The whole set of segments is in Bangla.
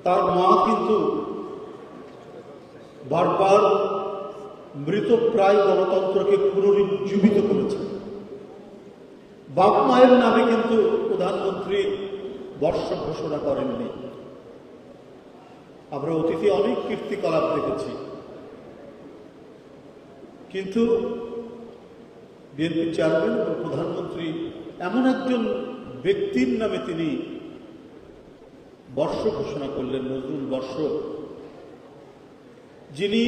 তার মা কিন্তু বারবার মৃতপ্রায় গণতন্ত্রকে পুনরুজ্জীবিত করেছে। বাপ মায়ের নামে কিন্তু প্রধানমন্ত্রী বর্ষ ঘোষণা করেননি। আমরা অতীতে অনেক কীর্তিকলাপ দেখেছি, কিন্তু বিএনপি চেয়ারম্যান এবং প্রধানমন্ত্রী এমন একজন ব্যক্তির নামে তিনি বর্ষ ঘোষণা করলেন, নজরুল বর্ষ, যিনি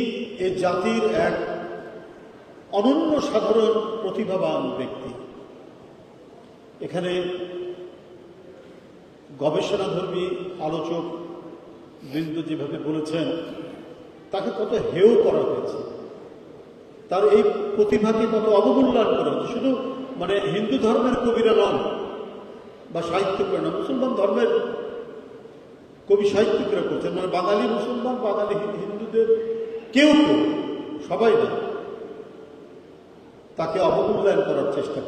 এ জাতির এক অনন্য সাধারণ প্রতিভাবান ব্যক্তি। এখানে গবেষণাধর্মী আলোচক বৃন্দ যেভাবে বলেছেন, তাকে কত হেয় করা হয়েছে, তার এই প্রতিভাকে কত অবমূল্যায়ন করা হয়েছে। শুধু হিন্দু ধর্মের কবিরা নন বা সাহিত্যিকরা নন, মুসলমান ধর্মের কবি সাহিত্যিকরা করছেন। বাঙালি মুসলমান, বাঙালি হিন্দুদের কেউ সবাই না, তাকে অবমূল্যায়ন করার চেষ্টা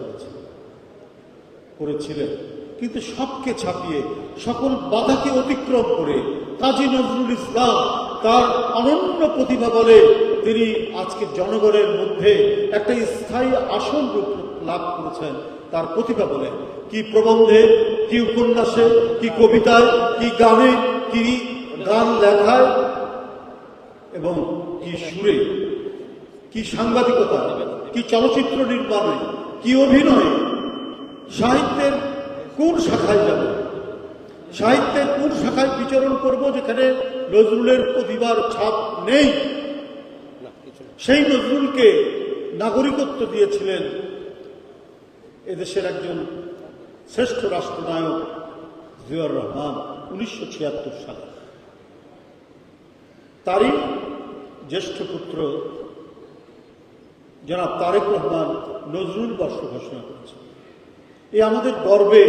করেছিলেন। কিন্তু সবকে ছাপিয়ে, সকল বাধাকে অতিক্রম করে কাজী নজরুল ইসলাম তার অনন্য প্রতিভা বলে তিনি আজকে জনগণের মধ্যে একটা স্থায়ী আসন রূপ লাভ করেছেন তার প্রতিভা বলে। কি প্রবন্ধে, কি উপন্যাসে, কি কবিতায়, কি গানে, কি গান লেখায় এবং কি সুরে, কি সাংবাদিকতা, কি চলচ্চিত্র নির্মাণে, কি অভিনয়, সাহিত্যের কোন শাখায় যাব, সাহিত্যের কোন শাখায় বিচরণ করব যেখানে নজরুলের প্রতিভার ছাপ নেই। সেই নজরুলকে নাগরিকত্ব দিয়েছিলেন এদেশের একজন শ্রেষ্ঠ রাষ্ট্রনায়ক জিয়াউর রহমান 1976 সালে। তারই জ্যেষ্ঠ পুত্র জনাব তারেক রহমান নজরুল বর্ষ ঘোষণা করেছে। এ আমাদের গর্বে,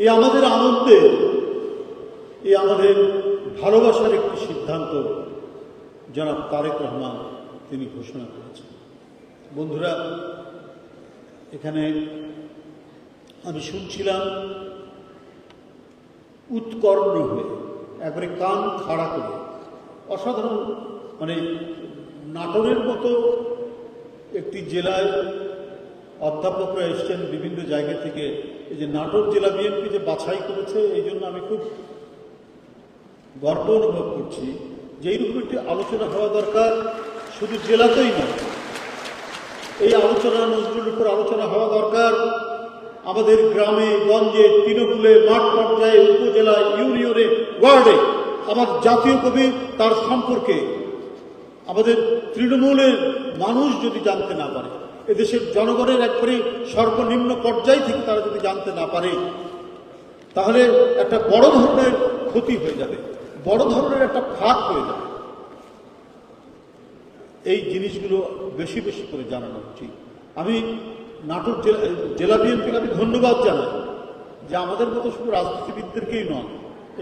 এ আমাদের আনন্দে, এ আমাদের ভালোবাসার একটি সিদ্ধান্ত জনাব তারেক রহমান তিনি ঘোষণা করেছেন। বন্ধুরা, এখানে আমি শুনছিলাম উৎকর্ণ হয়ে, একবারে কান খাড়া করে, অসাধারণ নাটোরের মতো একটি জেলায় অধ্যাপকরা এসছেন বিভিন্ন জায়গা থেকে। এই যে নাটোর জেলা বিএনপি যে বাছাই করেছে, এই জন্য আমি খুব গর্ব অনুভব করছি যে এইরকম একটি আলোচনা হওয়া দরকার, শুধু জেলাতেই নয়। এই আলোচনা, নজরুলের উপর আলোচনা হওয়া দরকার আমাদের গ্রামে গঞ্জে, তৃণমূলে, মাঠ পর্যায়ে, উপজেলায়, ইউনিয়নে, ওয়ার্ডে। আমার জাতীয় কবি তার সম্পর্কে আমাদের তৃণমূলের মানুষ যদি জানতে না পারে, এদেশের জনগণের একবারে সর্বনিম্ন পর্যায় থেকে তারা যদি জানতে না পারে, তাহলে একটা বড় ধরনের ক্ষতি হয়ে যাবে, বড় ধরনের একটা ফাঁক হয়ে যাবে। এই জিনিসগুলো বেশি বেশি করে জানানো উচিত। আমি নাটোর জেলা বিএনপিকে আমি ধন্যবাদ জানাই যে আমাদের মতো শুধু রাজনীতিবিদদেরকেই নয়,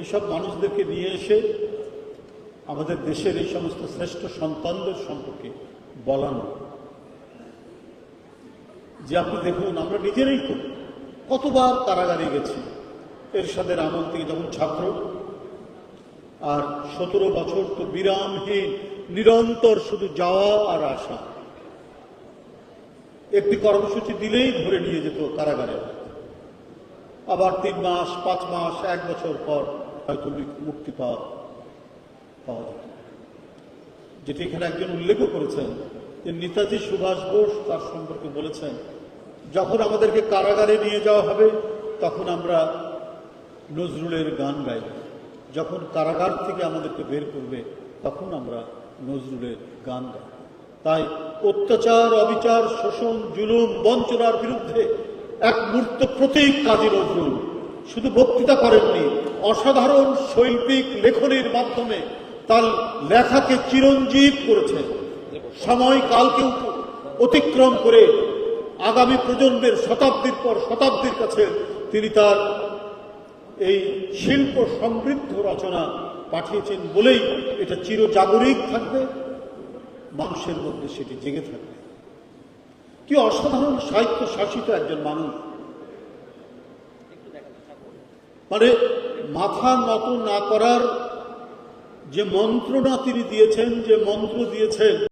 এইসব মানুষদেরকে নিয়ে এসে আমাদের দেশের এই সমস্ত শ্রেষ্ঠ সন্তানদের সম্পর্কে বলানো। যে আপনি দেখুন, আমরা নিজেরাই তো কতবার কারাগারে গেছি এরশাদের আমল থেকে যখন ছাত্র, আর 17 বছর তো বিরামহীন নিরন্তর শুধু যাওয়া আর আসা। একটি কর্মসূচি দিলেই ধরে নিয়ে যেত কারাগারে, আবার 3 মাস, 5 মাস, 1 বছর পর হয়তো মুক্তি পাওয়া যেত। যেটি এখানে একজন উল্লেখও করেছেন যে নেতাজি সুভাষ বোস তার সম্পর্কে বলেছেন, যখন আমাদেরকে কারাগারে নিয়ে যাওয়া হবে তখন আমরা নজরুলের গান গাইব, যখন কারাগার থেকে আমাদেরকে বের করবে তখন আমরা নজরুলের গান গাইব। তাই অত্যাচার, অবিচার, শোষণ, জুলুম, বঞ্চনার বিরুদ্ধে এক মূর্ত প্রতীক কাজী নজরুল। শুধু বক্তৃতা করেননি, অসাধারণ শৈল্পিক লেখনীর মাধ্যমে তার লেখাকে চিরঞ্জীব করেছেন। সময়কালকে অতিক্রম করে আগামী প্রজন্মের শতাব্দীর পর শতাব্দীর কাছে তিনি তার এই শিল্প সমৃদ্ধ রচনা পাঠিয়েছেন বলেই এটা চিরজাগরিক থাকবে, মানুষের মধ্যে সেটি জেগে থাকবে। কি অসাধারণ সাহিত্য শাসিত একজন মানুষ, মাথা নত না করার যে মন্ত্রণা তিনি দিয়েছেন, যে মন্ত্র দিয়েছেন,